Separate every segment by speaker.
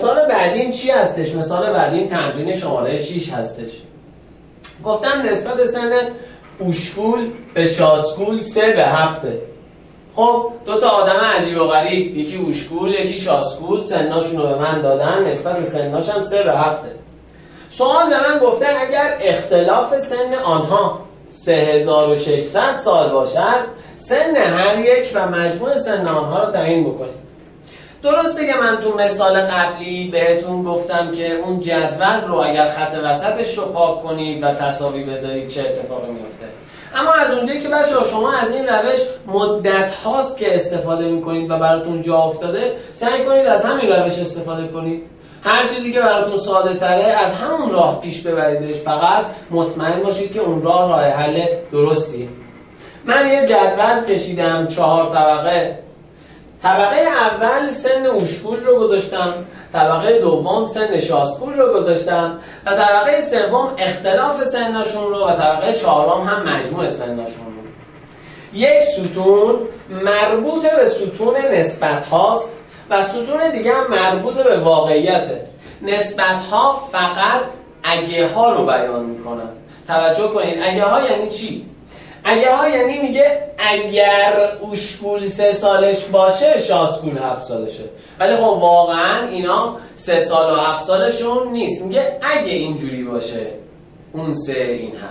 Speaker 1: مثال بعدیم چی هستش؟ مثال بعدیم تمرین شماره 6 هستش. گفتم نسبت سن اوشکول به شاسکول 3 به 7. خب دو تا آدم عجیب و غریب، یکی اوشکول یکی شاسکول، سناشون رو به من دادن، نسبت سناش هم 3 به 7. سوال به من گفته اگر اختلاف سن آنها 3600 سال باشد، سن هر یک و مجموع سن آنها رو تعیین بکنید. درسته که من تو مثال قبلی بهتون گفتم که اون جدول رو اگر خط وسطش رو پاک کنید و تساوی بذارید چه اتفاقی میفته. اما از اونجایی که بچه‌ها شما از این روش مدت هاست که استفاده میکنید و براتون جا افتاده، سعی کنید از همین روش استفاده کنید. هر چیزی که براتون ساده تره از همون راه پیش ببریدش، فقط مطمئن باشید که اون راه حل درستیه. من یه جدول کشیدم 4 طبقه. طبقه اول سن اوشکول رو گذاشتم، طبقه دوم سن شاسکول رو گذاشتم و طبقه سوم اختلاف سنشون رو و طبقه چهارم هم مجموع سنشون رو. یک ستون مربوط به ستون نسبت هاست و ستون دیگه هم مربوط به واقعیته. نسبت ها فقط اگه ها رو بیان میکنن. توجه کنید، اگه ها یعنی چی؟ اگه ها یعنی میگه اگر اوشکول 3 سالش باشه شاسکول 7 سالشه، ولی خب واقعا اینا 3 سال و 7 سالشون نیست. میگه اگه اینجوری باشه اون 3 این 7.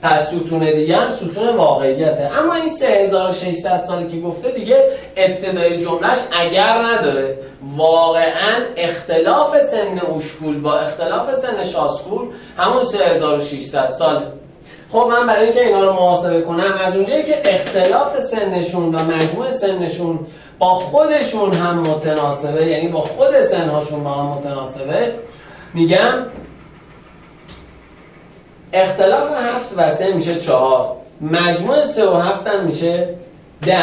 Speaker 1: پس ستون دیگه هم ستون واقعیته. اما این 3600 سالی که گفته دیگه ابتدای جملهش اگر نداره، واقعا اختلاف سن اوشکول با اختلاف سن شاسکول همون 3600 ساله. خب من برای اینکه اینا رو محاسبه کنم، از اونجایی که اختلاف سنشون و مجموع سنشون با خودشون هم متناسبه، یعنی با خود سنهاشون با هم متناسبه، میگم اختلاف 7 و 3 میشه 4، مجموع 3 و 7 هم میشه 10.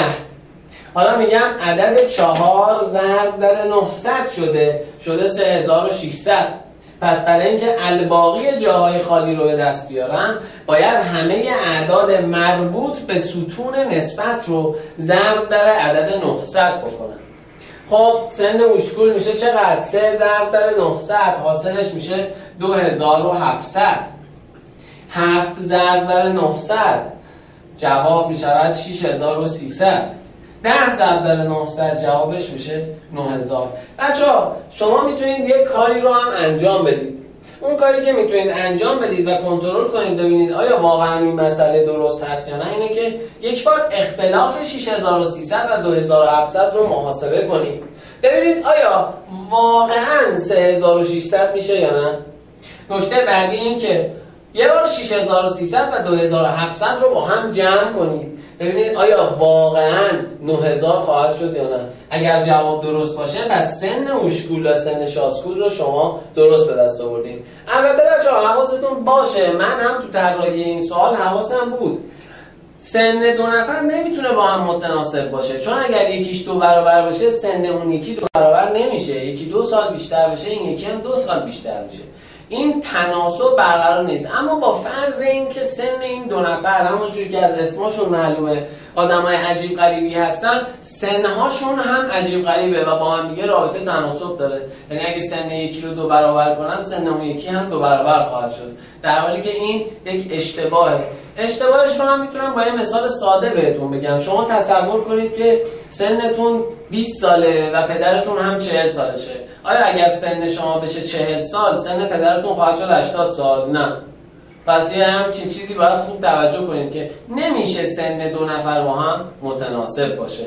Speaker 1: حالا میگم عدد 4 ضرب در 900 شده 3600. پس برای اینکه الباقی جاهای خالی رو به دست بیارن، باید همه اعداد مربوط به ستون نسبت رو ضرب در عدد 900 بکنن. خب سن اوشکول میشه چقدر؟ 3 ضرب در 900 حاصلش میشه 2700. 7 ضرب در 900 جواب میشود 6300. 10 ضرب در 900 جوابش میشه 9000. بچه‌ها شما میتونید یک کاری رو هم انجام بدید. اون کاری که میتونید انجام بدید و کنترل کنید ببینید آیا واقعا این مسئله درست هست یا نه، اینه که یک بار اختلاف 6300 و 2700 رو محاسبه کنید. ببینید آیا واقعا 3600 میشه یا نه. نکته بعدی این که یه بار 6300 و 2700 رو با هم جمع کنید. ببینید آیا واقعا 9000 خواهد شد یا نه. اگر جواب درست باشه پس سن اوشکول و سن شاسکول رو شما درست به دست آوردید. البته بچه‌ها حواستون باشه، من هم تو طراحی این سوال حواسم بود، سن دو نفر نمیتونه با هم متناسب باشه، چون اگر یکیش 2 برابر باشه سن اون یکی 2 برابر نمیشه. یکی 2 سال بیشتر بشه این یکی هم 2 سال بیشتر میشه. این تناسب برقرار نیست. اما با فرض این که سن این 2 نفر همونجوری که از اسمشون معلومه آدمای عجیب غریبی هستن، سنهاشون هم عجیب غریبه و با هم دیگه رابطه تناسب داره. یعنی اگه سن یکی رو 2 برابر کنم سن اون یکی هم 2 برابر خواهد شد، در حالی که این یک اشتباهه. اشتباهش رو هم میتونم با یه مثال ساده بهتون بگم. شما تصور کنید که سنتون 20 ساله و پدرتون هم 40 سالشه. آیا اگر سن شما بشه 40 سال سن پدرتون خواهد شد 80 سال؟ نه. پس یه همچین چیزی باید خوب توجه کنید که نمیشه سن 2 نفر با هم متناسب باشه.